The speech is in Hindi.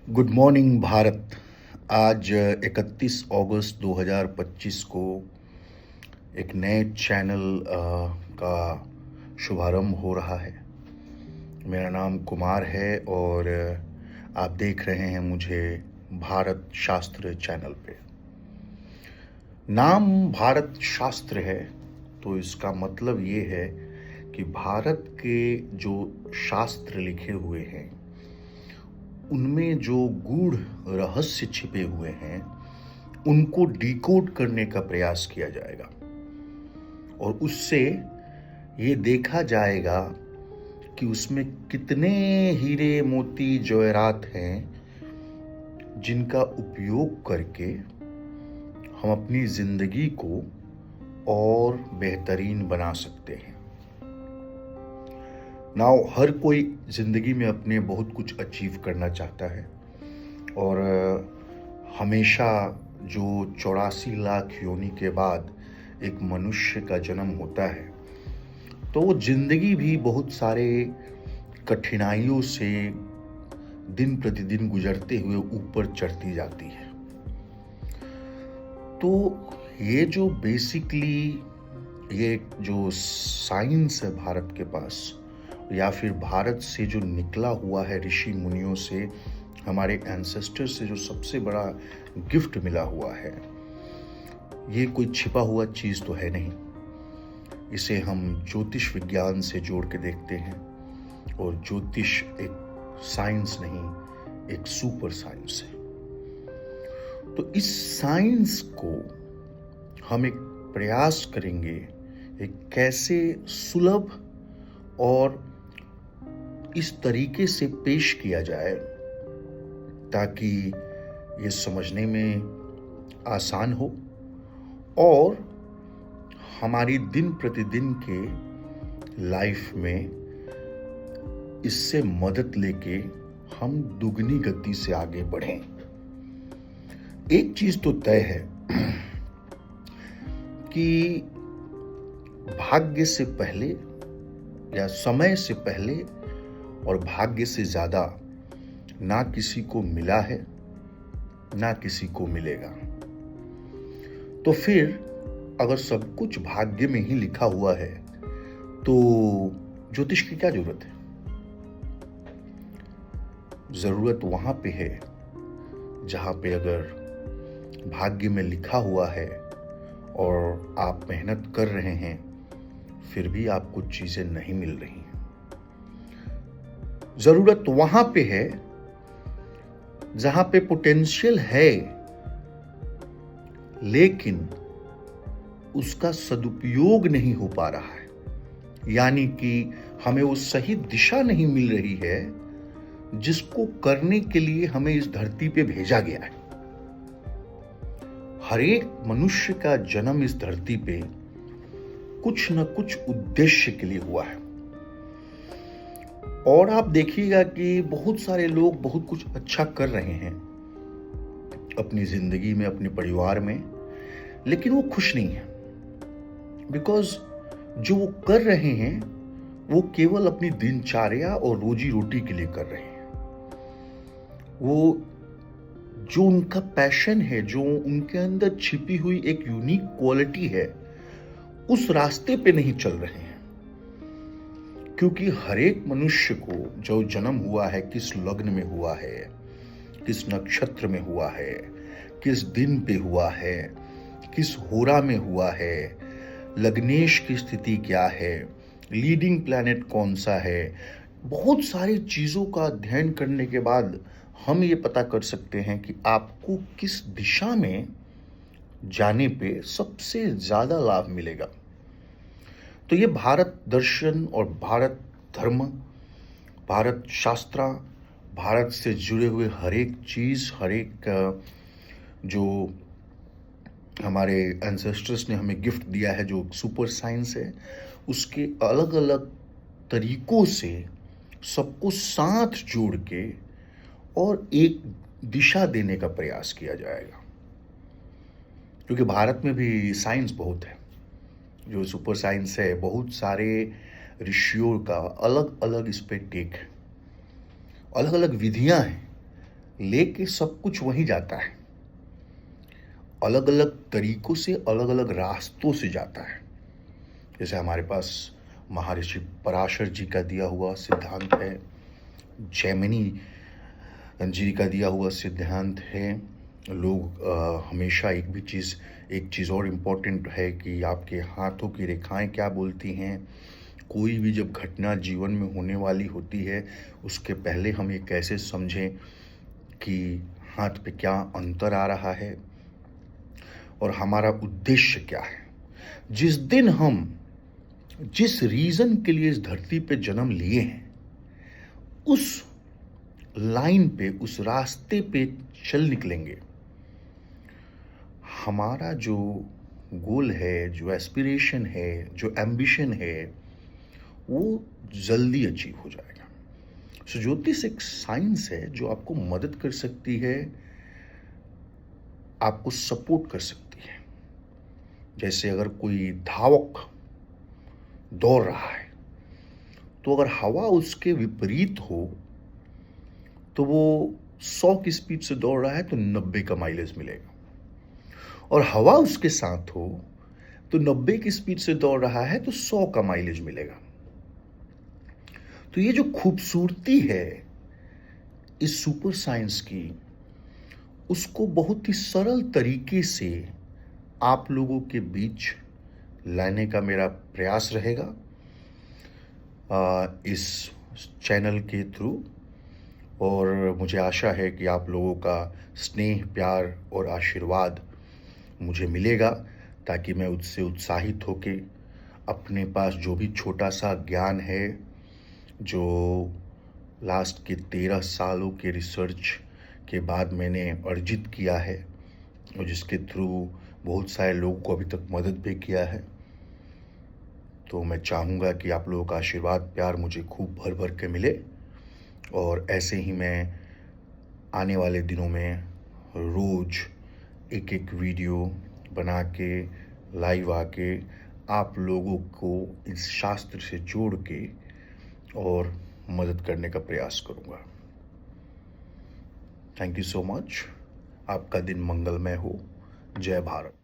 Good morning Bharat. आज 31 अगस्त 2025 को एक नए चैनल का शुभारंभ हो रहा है। मेरा नाम कुमार है और आप देख रहे हैं मुझे भारत शास्त्र चैनल पे। नाम भारत शास्त्र है तो इसका मतलब ये है कि भारत के जो शास्त्र लिखे हुए हैं उनमें जो गूढ़ रहस्य छिपे हुए हैं उनको डिकोड करने का प्रयास किया जाएगा और उससे ये देखा जाएगा कि उसमें कितने हीरे मोती जवाहरात हैं जिनका उपयोग करके हम अपनी जिंदगी को और बेहतरीन बना सकते हैं। नाउ हर कोई ज़िंदगी में अपने बहुत कुछ अचीव करना चाहता है और हमेशा जो 84 लाख योनि के बाद एक मनुष्य का जन्म होता है तो वो ज़िंदगी भी बहुत सारे कठिनाइयों से दिन प्रतिदिन गुजरते हुए ऊपर चढ़ती जाती है। तो ये जो बेसिकली ये जो साइंस है भारत के पास या फिर भारत से जो निकला हुआ है ऋषि मुनियों से, हमारे एंसेस्टर से जो सबसे बड़ा गिफ्ट मिला हुआ है, ये कोई छिपा हुआ चीज़ तो है नहीं। इसे हम ज्योतिष विज्ञान से जोड़ के देखते हैं और ज्योतिष एक साइंस नहीं, एक सुपर साइंस है। तो इस साइंस को हम एक प्रयास करेंगे एक कैसे सुलभ और इस तरीके से पेश किया जाए ताकि ये समझने में आसान हो और हमारी दिन प्रतिदिन के लाइफ में इससे मदद लेके हम दुगनी गति से आगे बढ़ें। एक चीज तो तय है कि भाग्य से पहले या समय से पहले और भाग्य से ज्यादा ना किसी को मिला है ना किसी को मिलेगा। तो फिर अगर सब कुछ भाग्य में ही लिखा हुआ है तो ज्योतिष की क्या जरूरत है? जरूरत वहां पे है जहां पे अगर भाग्य में लिखा हुआ है और आप मेहनत कर रहे हैं फिर भी आपको चीजें नहीं मिल रही हैं। जरूरत वहां पे है जहां पे पोटेंशियल है लेकिन उसका सदुपयोग नहीं हो पा रहा है, यानी कि हमें वो सही दिशा नहीं मिल रही है जिसको करने के लिए हमें इस धरती पे भेजा गया है। हर एक मनुष्य का जन्म इस धरती पे कुछ न कुछ उद्देश्य के लिए हुआ है और आप देखिएगा कि बहुत सारे लोग बहुत कुछ अच्छा कर रहे हैं अपनी जिंदगी में, अपने परिवार में, लेकिन वो खुश नहीं है बिकॉज जो वो कर रहे हैं वो केवल अपनी दिनचर्या और रोजी रोटी के लिए कर रहे हैं। वो जो उनका पैशन है, जो उनके अंदर छिपी हुई एक यूनिक क्वालिटी है, उस रास्ते पे नहीं चल रहे हैं। क्योंकि हर एक मनुष्य को जो जन्म हुआ है, किस लग्न में हुआ है, किस नक्षत्र में हुआ है, किस दिन पे हुआ है, किस होरा में हुआ है, लग्नेश की स्थिति क्या है, लीडिंग प्लैनेट कौन सा है, बहुत सारी चीजों का अध्ययन करने के बाद हम ये पता कर सकते हैं कि आपको किस दिशा में जाने पे सबसे ज्यादा लाभ मिलेगा। तो ये भारत दर्शन और भारत धर्म, भारत शास्त्र, भारत से जुड़े हुए हर एक चीज, हर एक जो हमारे एंसेस्टर्स ने हमें गिफ्ट दिया है, जो सुपर साइंस है, उसके अलग अलग तरीकों से सबको साथ जोड़ के और एक दिशा देने का प्रयास किया जाएगा। क्योंकि भारत में भी साइंस बहुत है, जो सुपर साइंस है, बहुत सारे ऋषियों का अलग अलग इस पे टेक है, अलग अलग विधियां हैं, लेके सब कुछ वहीं जाता है, अलग अलग तरीकों से, अलग अलग रास्तों से जाता है। जैसे हमारे पास महर्षि पराशर जी का दिया हुआ सिद्धांत है, जैमिनी जी का दिया हुआ सिद्धांत है। लोग हमेशा एक चीज़ और इम्पोर्टेंट है कि आपके हाथों की रेखाएं क्या बोलती हैं। कोई भी जब घटना जीवन में होने वाली होती है, उसके पहले हम ये कैसे समझें कि हाथ पे क्या अंतर आ रहा है और हमारा उद्देश्य क्या है। जिस दिन हम जिस रीज़न के लिए इस धरती पे जन्म लिए हैं, उस लाइन पे, उस रास्ते पे चल निकलेंगे, हमारा जो गोल है, जो एस्पिरेशन है, जो एम्बिशन है, वो जल्दी अचीव हो जाएगा। सो ज्योतिष एक साइंस है जो आपको मदद कर सकती है, आपको सपोर्ट कर सकती है। जैसे अगर कोई धावक दौड़ रहा है, तो अगर हवा उसके विपरीत हो तो वो 100 की स्पीड से दौड़ रहा है तो 90 का माइलेज मिलेगा, और हवा उसके साथ हो तो 90 की स्पीड से दौड़ रहा है तो 100 का माइलेज मिलेगा। तो ये जो खूबसूरती है इस सुपर साइंस की, उसको बहुत ही सरल तरीके से आप लोगों के बीच लाने का मेरा प्रयास रहेगा इस चैनल के थ्रू। और मुझे आशा है कि आप लोगों का स्नेह, प्यार और आशीर्वाद मुझे मिलेगा, ताकि मैं उससे उत्साहित होके अपने पास जो भी छोटा सा ज्ञान है, जो लास्ट के 13 सालों के रिसर्च के बाद मैंने अर्जित किया है और जिसके थ्रू बहुत सारे लोगों को अभी तक मदद भी किया है, तो मैं चाहूँगा कि आप लोगों का आशीर्वाद, प्यार मुझे खूब भर भर के मिले। और ऐसे ही मैं आने वाले दिनों में रोज़ एक एक वीडियो बना के, लाइव आके आप लोगों को इस शास्त्र से जोड़ के और मदद करने का प्रयास करूँगा। Thank you so much. आपका दिन मंगलमय हो। जय भारत।